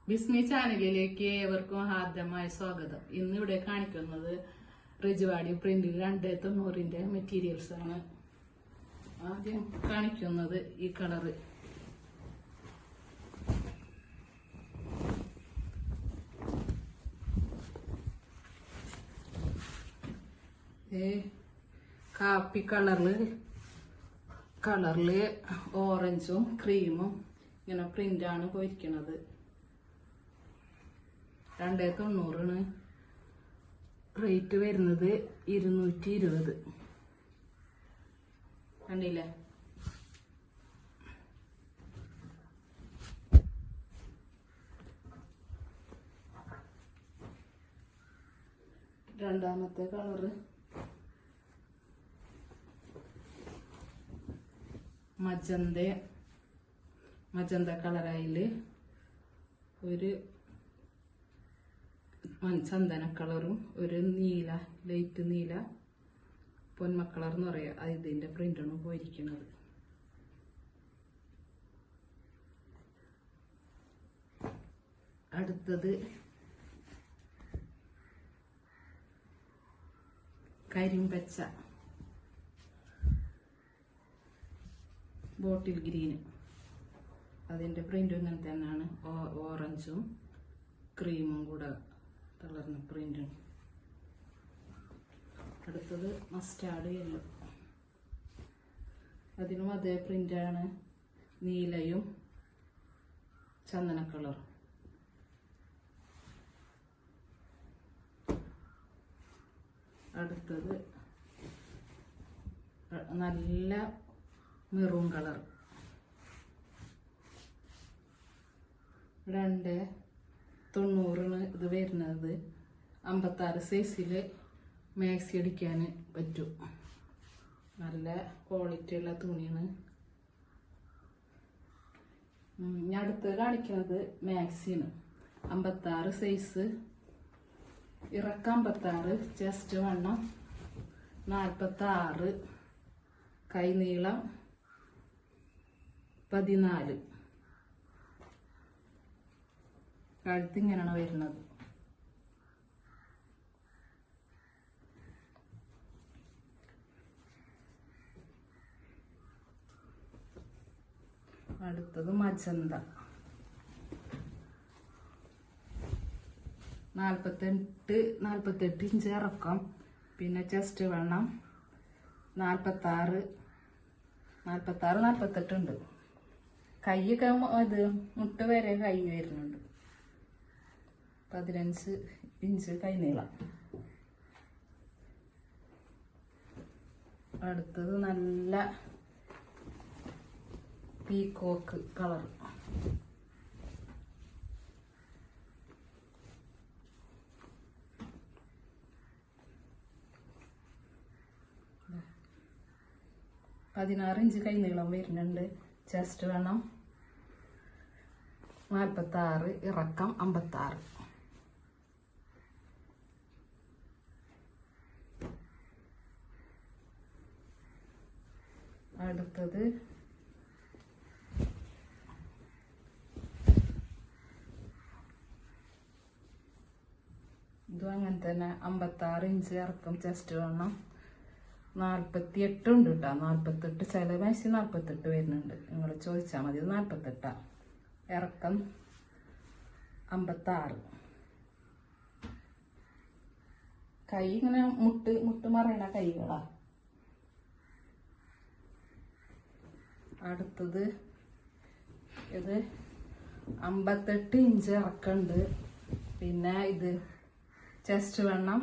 ബിസ്മി ചാനലിലേക്ക് ഏവർക്കും ഹാർദമായ സ്വാഗതം. ഇന്നിവിടെ കാണിക്കുന്നത് റിജ്വാടി പ്രിന്റിൽ 290ന്റെ മെറ്റീരിയൽസ് ആണ്. ആദ്യം കാണിക്കുന്നത് ഈ കളറ്. കാപ്പി കളറില് ഓറഞ്ചും ക്രീമും ഇങ്ങനെ പ്രിന്റാണ് പോയിരിക്കുന്നത്. 290 റേറ്റ് വരുന്നത് 220. കണ്ടില്ലേ? രണ്ടാമത്തെ കളറ് മജന്ത കളറായില് ഒരു ചന്ദന കളറും ഒരു നീല, ലൈറ്റ് നീല, പൊന്മ കളർ എന്ന് പറയാം. ഇതിന്റെ പ്രിന്റാണ് പോയിരിക്കുന്നത്. അടുത്തത് കരിമ്പച്ച ബോട്ടിൽ ഗ്രീന്. അതിന്റെ പ്രിന്റും ഇങ്ങനെ തന്നെയാണ്. ഓറഞ്ചും ക്രീമും കൂടെ കളറിന് പ്രിന്റ്. അടുത്തത് മസ്റ്റാർഡ് യെല്ലോ. അതിനും അതേ പ്രിന്റാണ്, നീലയും ചന്ദന കളറും. അടുത്തത് നല്ല മെറൂൺ കളർ. 290 ഇത് വരുന്നത്. 56 സൈസില് മാക്സി അടിക്കാൻ പറ്റും. നല്ല ക്വാളിറ്റി ഉള്ള തുണിയാണ്. ഞാൻ അടുത്ത് കാണിക്കുന്നത് മാക്സിന്. 56 സൈസ്, ഇറക്കം 56, ചെസ്റ്റ് വണ്ണം 46, കൈനീളം 14. കഴുത്ത് ഇങ്ങനെയാണ് വരുന്നത്. അടുത്തത് മജന്ത. 48 ഇഞ്ച് ഇറക്കം, പിന്നെ ചെസ്റ്റ് വണ്ണം 46, 48 ഉണ്ട്. കൈയൊക്കെ ഇത് മുട്ട് വരെ കൈ വരുന്നുണ്ട്. 15 ഇഞ്ച് കൈനീളം. അടുത്തത് നല്ല പീക്കോക്ക് കളർ. പതിനാറ് ഇഞ്ച് കൈനീളം വരുന്നുണ്ട്. ചെസ്റ്റ് വേണം 46, ഇറക്കം 56. അടുത്തത് ഇതും അങ്ങനെ തന്നെ. 56 ഇഞ്ച് ഇറക്കം, ചെസ്റ്റ് വേണം 48 ഉണ്ട് കേട്ടോ. 48 ചില മാക്സി 48 വരുന്നുണ്ട്. നിങ്ങൾ ചോദിച്ചാൽ മതി. 48 ഇറക്കം 56. കൈ ഇങ്ങനെ മുട്ട് മറയണ കൈകളാ. അടുത്തത് ഇത് 58 ഇഞ്ച് ഇറക്കുണ്ട്. പിന്നെ ഇത് ചെസ്റ്റ് വണ്ണം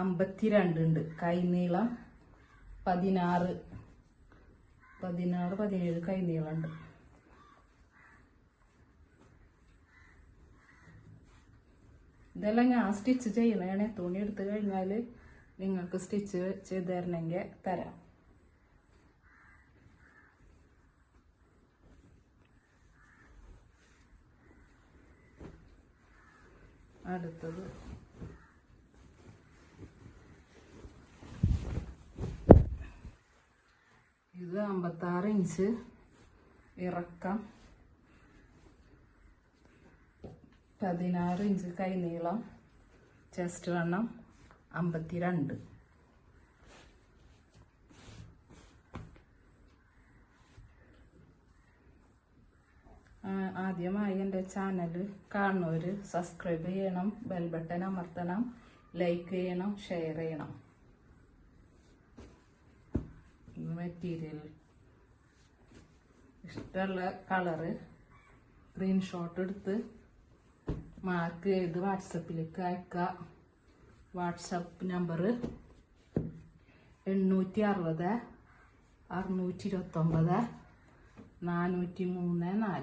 52 ഉണ്ട്. കൈനീളം 16, 17 കൈനീളം ഉണ്ട്. ഇതെല്ലാം ഞാൻ സ്റ്റിച്ച് ചെയ്യണേ. തുണി എടുത്തു കഴിഞ്ഞാൽ നിങ്ങൾക്ക് സ്റ്റിച്ച് ചെയ്ത് തരണമെങ്കിൽ തരാം. അടുത്തത് ഇത് 56 ഇഞ്ച് ഇറക്കം 16 ഇഞ്ച് കൈനീളം, ചെസ്റ്റ് വണ്ണം 52. ആദ്യമായി എൻ്റെ ചാനൽ കാണുന്നവർ സബ്സ്ക്രൈബ് ചെയ്യണം, ബെൽ ബട്ടൺ അമർത്തണം, ലൈക്ക് ചെയ്യണം, ഷെയർ ചെയ്യണം. മെറ്റീരിയൽ ഇഷ്ടമുള്ള കളറ് സ്ക്രീൻഷോട്ട് എടുത്ത് മാർക്ക് ചെയ്ത് വാട്സപ്പിലേക്ക് അയക്കുക. WhatsApp number 860 629 434.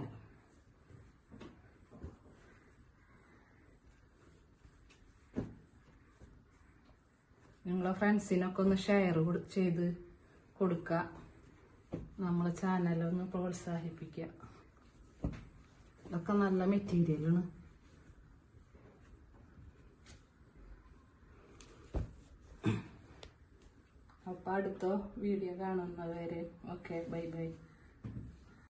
നിങ്ങളെ ഫ്രണ്ട്സിനൊക്കെ ഒന്ന് ഷെയർ ചെയ്ത് കൊടുക്കുക. നമ്മളെ ചാനലൊന്ന് പ്രോത്സാഹിപ്പിക്കുക. ഇതൊക്കെ നല്ല മെറ്റീരിയലാണ്. അപ്പോൾ അടുത്ത വീഡിയോ കാണുന്നവരെ ഓക്കെ, ബൈ ബൈ.